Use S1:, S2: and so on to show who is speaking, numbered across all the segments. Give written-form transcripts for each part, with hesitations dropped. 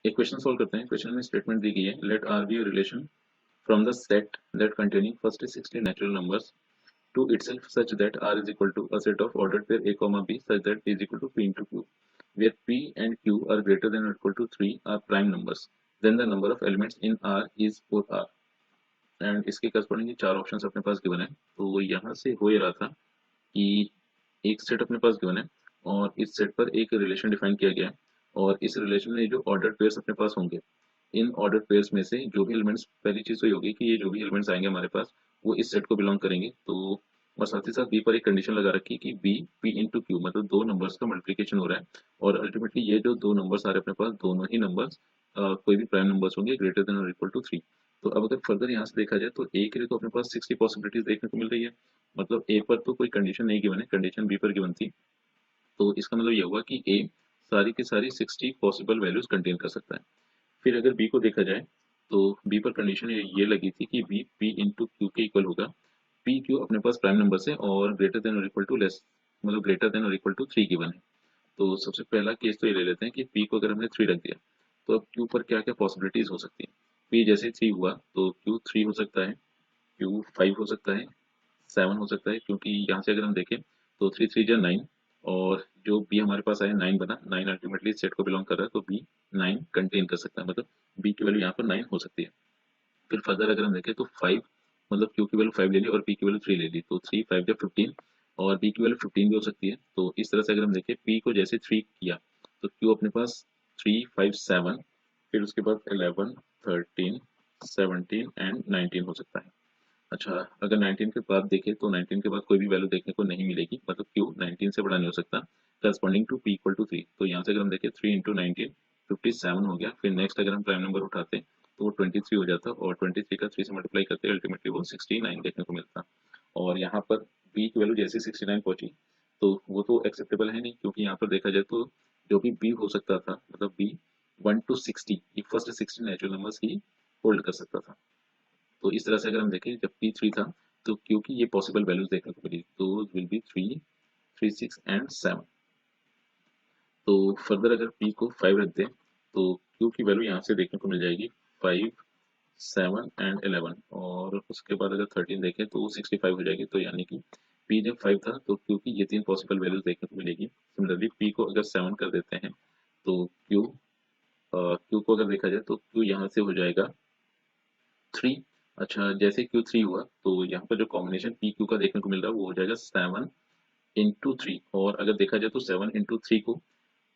S1: एक question solve करते हैं। क्वेश्चन में स्टेटमेंट दी गई है, let R be a relation from the set that containing first 60 natural numbers to itself such that R is equal to a set of ordered pair A comma B such that P is equal to P into Q, where P and Q are greater than or equal to 3 are prime numbers. Then the number of elements in R is 4R. And इसके corresponding चार options अपने पास given है। तो यहाँ से हो ही रहा था कि एक सेट अपने पास गिवन है और इस सेट पर एक रिलेशन डिफाइन किया गया है और इस रिलेशन में जो ऑर्डर्ड पेयर्स अपने पास होंगे, इन ऑर्डर पेयर्स में से जो भी एलिमेंट्स, पहली चीज तो ये होगी कि ये जो भी एलिमेंट्स आएंगे हमारे पास वो इस सेट को बिलोंग करेंगे। तो और साथ ही साथ बी पर एक कंडीशन लगा रखी है कि बी पी इंटू क्यू, मतलब दो नंबर्स का मल्टीप्लिकेशन हो रहा है और अल्टीमेटली ये जो दो नंबर्स आ रहे हैं अपने पास, दोनों ही नंबर्स कोई भी प्राइम नंबर्स होंगे ग्रेटर देन और इक्वल टू 3। तो अब अगर फर्दर यहाँ से देखा जाए तो ए के लिए तो अपने पास 60 पॉसिबिलिटीज देखने को मिल रही है। मतलब ए पर तो कोई कंडीशन नहीं गिवन है, कंडीशन बी पर गिवन थी। तो इसका मतलब ये हुआ कि ए सारी की सारी 60 पॉसिबल वैल्यूज कंटेन कर सकता है। फिर अगर बी को देखा जाए तो बी पर कंडीशन ये लगी थी कि बी पी इंटू क्यू के इक्वल होगा। पी क्यू अपने पास प्राइम नंबर है और ग्रेटर देन और इक्वल टू लेस, मतलब ग्रेटर देन और इक्वल टू 3 गिवन है। तो सबसे पहला केस तो ये ले लेते हैं कि पी को अगर हमने 3 रख दिया तो अब क्यू पर क्या क्या पॉसिबिलिटीज हो सकती है। पी जैसे 3 हुआ तो क्यू 3 हो सकता है, क्यू 5 हो सकता है, 7 हो सकता है, क्योंकि यहाँ से अगर हम देखें तो 3 3 जा 9 और जो बी हमारे पास आया 9 बना, 9 अल्टीमेटली सेट को बिलोंग कर रहा है तो बी 9 कंटेन कर सकता है, मतलब बी की वैल्यू यहाँ पर 9 हो सकती है। फिर फर्दर अगर हम देखें तो 5, मतलब क्यू की वैल्यू 5 ले ली और पी की वैल्यू 3 ले ली तो 3 5 जा 15 और बी की वैल्यू 15 भी हो सकती है। तो इस तरह से अगर हम देखें पी को जैसे 3 किया तो क्यू अपने पास 3 5 7, फिर उसके बाद 11 13 17 एंड 19 हो सकता है। अच्छा, अगर 19 के बाद देखें तो 19 के बाद कोई भी वैल्यू देखने को नहीं मिलेगी, मतलब क्यू 19 से बड़ा नहीं हो सकता corresponding to p equal to 3। तो यहाँ से अगर हम देखें 3 इंटू 19 57 हो गया। फिर नेक्स्ट अगर हम प्राइम नंबर उठाते तो वो 23 हो जाता और 23 का 3 से मल्टीप्लाई करते अल्टीमेटली वो 69 देखने को मिलता। और यहाँ पर बी की वैल्यू जैसे 69 पहुंची तो वो तो एक्सेप्टेबल है नहीं, क्योंकि यहाँ पर देखा जाए तो जो भी बी हो सकता था, मतलब बी 1 to 60 ये फर्स्ट 60 नेचुरल नंबर्स ही होल्ड कर सकता था। तो इस तरह से अगर हम देखें जब पी 3 था तो क्योंकि ये पॉसिबल वैल्यूज देखने को मिली तो विल बी 3 3 6 एंड 7। तो फर्दर अगर पी को 5 रख दें तो क्यू की वैल्यू यहाँ से देखने को मिल जाएगी 5 7 एंड 11 और उसके बाद अगर 13 देखें तो वो 65 हो जाएगी। तो यानी कि पी जब 5 था तो क्यू की ये तीन पॉसिबल वैल्यूज देखने को मिलेगी। सिमिलरली पी को अगर 7 कर देते हैं तो क्यू को अगर देखा जाए तो क्यू यहाँ से हो जाएगा 3। अच्छा, जैसे क्यू 3 हुआ तो यहाँ पर जो कॉम्बिनेशन पी क्यू का देखने को मिल रहा है वो हो जाएगा 7 इंटू 3। और अगर देखा जाए तो 7 इंटू 3 को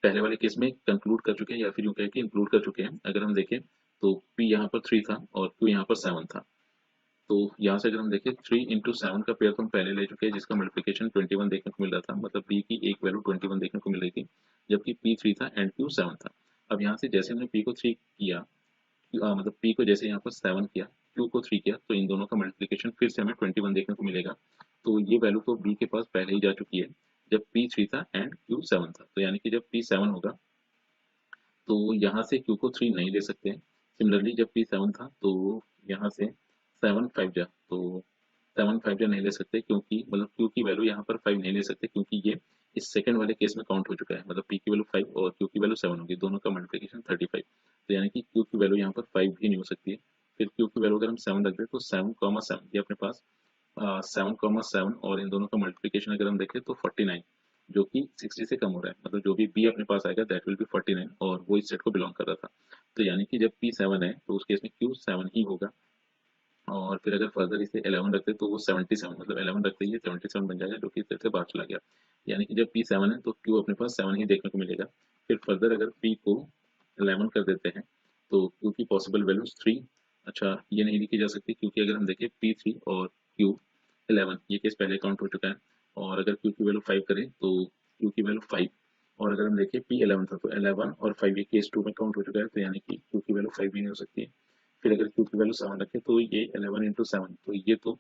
S1: पहले वाले केस में कंक्लूड कर चुके हैं या फिर यूं कहें कि इंक्लूड कर चुके हैं। अगर हम देखें तो पी यहाँ पर 3 था और क्यू यहाँ पर 7 था। तो यहाँ से अगर हम देखें 3 इंटू 7 का पेयर तो हम पहले ले चुके हैं जिसका मल्टीप्लिकेशन 21 देखने को मिल रहा था, मतलब बी की एक वैल्यू 21 देखने को मिल रही थी जबकि पी 3 था एंड क्यू 7 था। अब यहाँ से जैसे हमने पी को 3 किया, मतलब पी को जैसे यहाँ पर 7 किया, क्यू को 3 किया, तो इन दोनों का मल्टीप्लिकेशन फिर से हमें 21 देखने को मिलेगा। तो ये वैल्यू तो बी के पास पहले ही जा चुकी है जब पी 3 था एंड क्यू 7 था। तो यानी कि जब पी 7 होगा तो यहाँ से क्यू को 3 नहीं ले सकते। सिमिलरली जब पी 7 था तो यहाँ से 7 5 जा, तो 7 5 जा नहीं ले सकते क्योंकि मतलब क्यू की वैल्यू यहाँ पर 5 नहीं ले सकते क्योंकि ये इस सेकंड वाले केस में काउंट हो चुका है, मतलब पी की वैल्यू 5 और क्यू की वैल्यू 7 होगी, दोनों का मल्टीप्लिकेशन 35। तो यानी कि क्यू की वैल्यू यहाँ पर 5 भी नहीं हो सकती है। फिर क्यू की वैल्यू अगर हम 7 रख दें तो 7 ये अपने पास 7 और इन दोनों का मल्टीप्लिकेशन अगर हम देखें तो 49, जो कि 60 से कम हो रहा है, मतलब जो भी बी अपने पास आएगा दैट विल बी 49 और वो इस सेट को बिलोंग कर रहा था। तो यानी कि जब पी 7 है तो उस केस में क्यू 7 ही होगा। और फिर अगर फर्दर इसे 11 रखते तो वो 77, मतलब 11 रखते ही 77 बन जाएगा जो कि इस सेट से बाहर चला गया। यानी कि जब पी 7 है तो क्यू अपने पास 7 ही देखने को मिलेगा। फिर फर्दर अगर पी को 11 कर देते हैं तो क्यू की पॉसिबल वैल्यूज 3। अच्छा, ये नहीं लिखी जा सकती क्योंकि अगर हम देखें पी 3 और क्यू 11 ये केस पहले काउंट हो चुका है। और अगर क्यू की वैल्यू 5 करें तो क्यू की वैल्यू 5, और अगर हम देखें पी 11 था तो 11 और 5 ये केस 2 में काउंट हो चुका है, तो यानी कि क्यू की वैल्यू 5 भी नहीं हो सकती है। फिर अगर क्यू की वैल्यू 7 रखें तो ये 11 इंटू 7, तो ये तो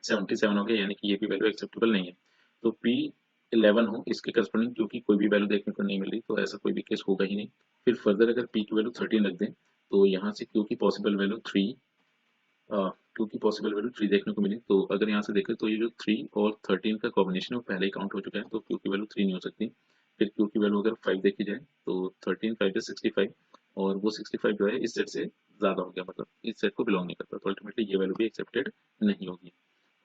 S1: 77 हो गया, यानी कि ये भी वैल्यू एक्सेप्टेबल नहीं है। तो पी 11 हो इसके करस्पॉन्डिंग क्यू की कोई भी वैल्यू देखने को नहीं मिल रही, तो ऐसा कोई भी केस होगा ही नहीं। फिर फर्दर अगर पी की वैल्यू 13 रख दें तो यहाँ से क्यू की पॉसिबल वैल्यू 3, क्यू की पॉसिबल वैल्यू 3 देखने को मिली। तो अगर यहाँ से देखें तो ये जो 3 और 13 का कॉम्बिनेशन है वो पहले ही काउंट हो चुका है, तो क्यू की वैल्यू 3 नहीं हो सकती। फिर क्यू की वैल्यू अगर 5 देखी जाए तो 13 5 65, और वो 65 जो है इस सेट से ज़्यादा हो गया, मतलब इस सेट को बिलोंग नहीं करता, तो अल्टीमेटली ये वैल्यू भी एक्सेप्टेड नहीं होगी।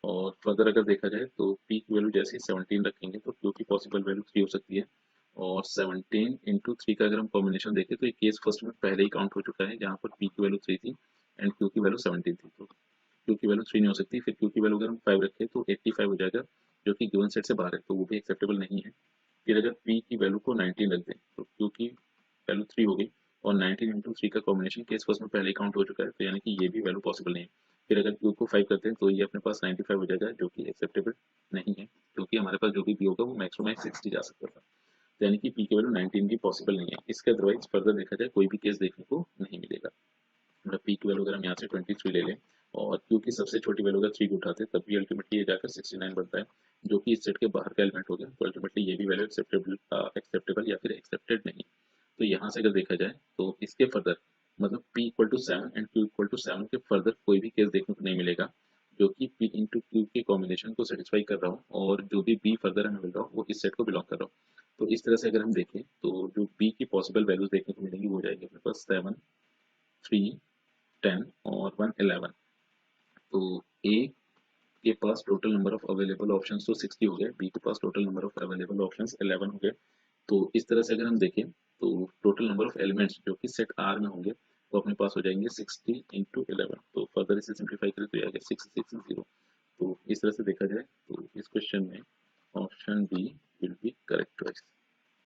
S1: और फर्दर अगर देखा जाए तो पी की वैल्यू जैसे ही 17 रखेंगे तो क्यू की पॉसिबल वैल्यू 3 हो सकती है। और 17 इंटू 3 का अगर हम कॉम्बिनेशन देखें तो ये केस फर्स्ट में पहले ही काउंट हो चुका है, जहाँ पर पी की वैल्यू 3 थी एंड क्यू की वैल्यू 17 थी। तो क्यू की वैल्यू 3 नहीं हो सकती, फिर क्यू की वैल्यू अगर हम 5 रखें तो 85 हो जाएगा, जो कि गिवन सेट से बाहर है, तो वो भी एक्सेप्टेबल नहीं है। फिर अगर पी की वैल्यू को 19 रख दें तो क्यू की वैल्यू 3 हो गई, और 19 इंटू 3 का कॉम्बिनेशन केस फर्स्ट में पहले ही काउंट हो चुका है, तो यानी कि ये भी वैल्यू पॉसिबल नहीं है। फिर अगर क्यू को 5 करते हैं तो ये अपने पास 95 हो जाएगा, जो कि एक्सेप्टेबल नहीं है, क्योंकि हमारे पास जो भी पी होगा वो मैक्सिमम 60 जा सकता था। तो यानी कि पी की वैल्यू 19 भी पॉसिबल नहीं है। इसके अदरवाइज फर्दर देखा जाए कोई भी केस देखने को नहीं मिलेगा। मतलब पी की वैल्यू अगर हम यहाँ से 23 ले लें और क्यू की सबसे छोटी वैल्यू अगर 3 को उठाते हैं, तब भी अल्टीमेटली ये जाकर 69 बनता है, जो कि इस सेट के बाहर का एलिमेंट हो गया, तो अल्टीमेटली ये भी वैल्यू एक्सेप्टेबल या फिर एक्सेप्टेड नहीं। तो यहाँ से अगर देखा जाए तो इसके फर्दर मतलब p equal to 7 and q equal to 7 के फर्दर कोई भी केस देखने को नहीं मिलेगा जो कि p इंटू क्यू के कॉम्बिनेशन को सेटिस्फाई कर रहा हो, और जो भी b फर्दर हमें मिल रहा हो वो इस सेट को बिलोंग कर रहा हो। तो इस तरह से अगर हम देखें तो जो b की पॉसिबल वैल्यूज देखने को मिलेंगी वो हो जाएगी अपने पास 7, 3, 10 और 1, 11। तो ए के पास total number of available options तो 60 हो गए, बी के पास total number of available options 11 हो गए। तो इस तरह से अगर हम देखें तो टोटल नंबर ऑफ एलिमेंट्स जो कि सेट आर में होंगे वो अपने पास हो जाएंगे 60 इंटू 11। तो फर्दर इसे सिंप्लीफाई करें तो ये आ गया 660। तो इस तरह से देखा जाए तो इस क्वेश्चन में option B will be correct choice.